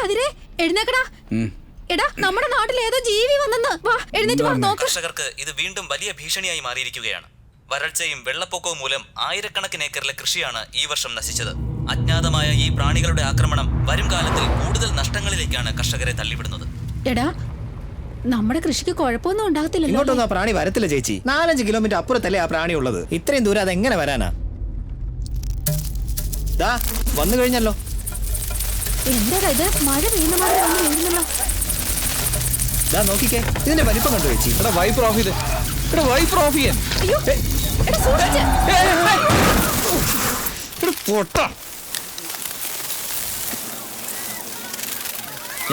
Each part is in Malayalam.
കതിരെ എഴുന്നേക്കടാ. എടാ നമ്മുടെ നാട്ടിൽ ഏതോ ജീവി വന്നെന്ന്. വാ എഴുന്നേറ്റ് വാ നോക്ക്. കർഷകർക്ക് ഇത് വീണ്ടും വലിയ ഭീഷണിയായി മാറിയിരിക്കുകയാണ്. വരൾച്ചയും വെള്ളപ്പൊക്കവും മൂലം ആയിരക്കണക്കിന് ഏക്കറിലെ കൃഷിയാണ് ഈ വർഷം നശിച്ചത്. അജ്ഞാതമായ ഈ പ്രാണികളുടെ ആക്രമണം വരും കാലത്തിൽ കൂടുതൽ നഷ്ടങ്ങളിലേക്കാണ് കർഷകരെ തള്ളിവിടുന്നത്. എടാ നമ്മുടെ കൃഷിക്ക് കുഴപ്പമൊന്നും ഉണ്ടാകത്തില്ലല്ലോ. ഇങ്ങോട്ടൊന്നും ആ പ്രാണി വരത്തില്ല ചേച്ചി. 4-5 കിലോമീറ്റർ അപ്പുറത്തല്ലേ ആ പ്രാണി ഉള്ളത്. ഇത്രയും ദൂരം അതെങ്ങനെ വരാനാ? ദാ വന്നു കഴിഞ്ഞല്ലോ. എന്താ ഇത്? മഴ പെയ്യുന്ന മാതിരി വന്ന് വീഴുന്നല്ലോ. ദാ നോക്കിക്കേ, ഇതിന്റെ വലിപ്പം കണ്ടു ചേച്ചി. അയ്യോ എടാ സൂക്ഷിച്ച്.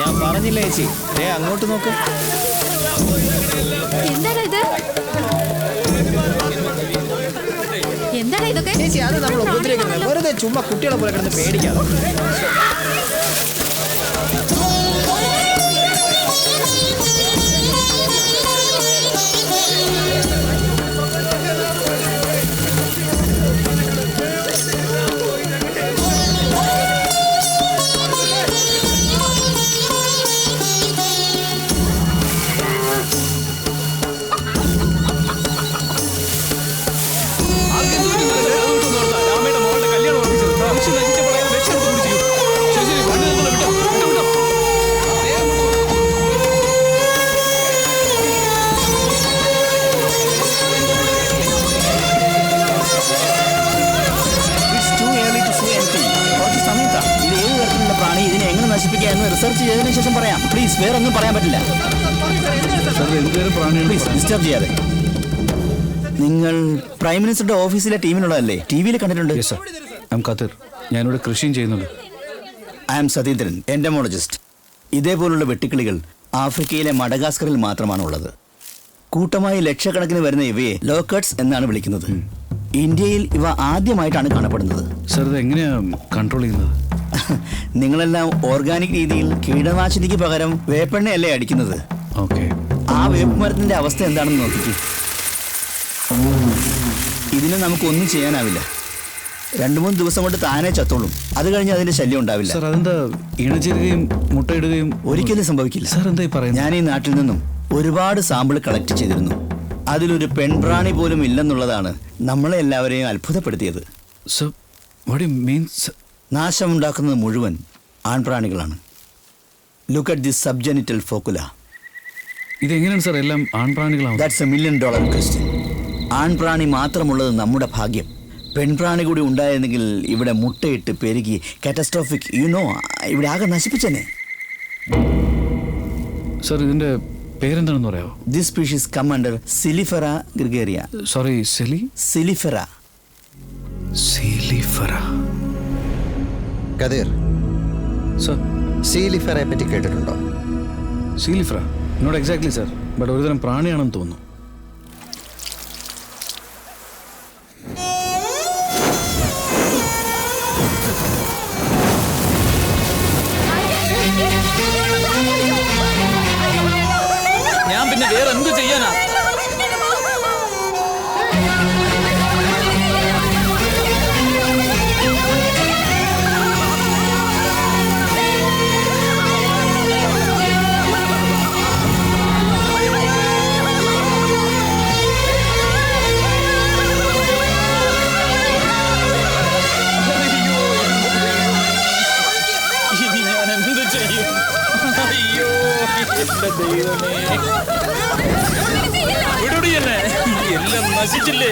ഞാൻ പറഞ്ഞില്ല ചേച്ചി, അങ്ങോട്ട് നോക്ക്. എന്താണ് ഇത്? എന്താണ് ഇതൊക്കെ? ചേച്ചി അത് നമ്മൾ ഉപദ്രവിക്കുന്നത്. വെറുതെ ചുമ്മാ കുട്ടികളെ പോലെ കിടന്ന് പേടിക്കാതെ. റിസർച്ച് ചെയ്തതിനു ശേഷം പറയാം. പ്ലീസ്, വേറെ ഒന്നും പറയാൻ പറ്റില്ല. ഡിസ്റ്റർബ് ചെയ്യാതെ. നിങ്ങൾ പ്രൈം മിനിസ്റ്ററുടെ ഓഫീസിലെ ടീമിലുള്ളതല്ലേ? ടി വിയിൽ കണ്ടിട്ടുണ്ട്. ഞാനിവിടെ കൃഷിയും ചെയ്യുന്നുണ്ട്. I am Satheendran, entomologist. ഇതേപോലുള്ള വെട്ടുക്കിളികൾ ആഫ്രിക്കയിലെ മഡഗാസ്കറിൽ മാത്രമാണുള്ളത്. കൂട്ടമായി ലക്ഷക്കണക്കിന് വരുന്ന ഇവയെ ലോക്കട്ട്സ് എന്നാണ് വിളിക്കുന്നത്. ഇന്ത്യയിൽ ഇവ ആദ്യമായിട്ടാണ് കാണപ്പെടുന്നത്. സർ, ഇത് എങ്ങനെയാ കൺട്രോൾ ചെയ്യുന്നത്? നിങ്ങളെല്ലാം ഓർഗാനിക് രീതിയിൽ കീടനാശിനിക്ക് പകരം വേപ്പെണ്ണയല്ലേ അടിക്കുന്നത്? ഓക്കെ. ആ വേപ്പ് മരത്തിന്റെ അവസ്ഥ എന്താണെന്ന് നോക്കിക്കേ. ഇതിനെ നമുക്കൊന്നും ചെയ്യാനാവില്ല. 2-3 ദിവസം കൊണ്ട് താനേ ചത്തോളും. അത് കഴിഞ്ഞ് അതിന്റെ ശല്യം ഉണ്ടാവില്ല. സർ, അതെന്താ ഇണചേരുകയും മുട്ടയിടുകയും? ഒരിക്കലും സംഭവിക്കില്ല. സർ, എന്താ പറയുന്നത്? ഞാൻ ഈ നാട്ടിൽ നിന്നും ഒരുപാട് സാമ്പിൾ കളക്ട് ചെയ്തിരുന്നു. അതിലൊരു പെൺപ്രാണി പോലും ഇല്ലെന്നുള്ളതാണ് നമ്മളെ എല്ലാവരെയും അത്ഭുതപ്പെടുത്തിയത്. Sir, what you means? നാശമുണ്ടാക്കുന്നത് മുഴുവൻ ആൺപ്രാണികളാണ്. Look at this subgenital focula. ഇതെങ്ങനെയാണ് സർ എല്ലാം ആൺപ്രാണികളാണ്? That's a $1 million question. ആൺപ്രാണി മാത്രമുള്ളത് നമ്മുടെ ഭാഗ്യം. പെൺപ്രാണി കൂടി ഉണ്ടായിരുന്നെങ്കിൽ ഇവിടെ മുട്ടയിട്ട് പെരുകി കാറ്റസ്ട്രോഫിക് ഇവിടെ ആകെ നശിപ്പിച്ചെന്നെ. സർ, ഇതിന്റെ പേരെന്താണെന്ന് പറയാമോ? ദിസ് സ്പീഷീസ് കം അണ്ടർ സിലിഫെറ ഗ്രിഗേറിയ. സോറി, സിലിഫെറ. കദീർ, സർ, സീലിഫെറയെ പറ്റി കേട്ടിട്ടുണ്ടോ? സീലിഫെറ നോട്ട് എക്സാക്ട്ലി സർ, ബട്ട് ഒരുതരം പ്രാണിയാണെന്ന് തോന്നുന്നു. ഞാൻ പിന്നെ വേറെ എന്ത് ചെയ്യാനാ? എല്ലാം നശിച്ചില്ലേ?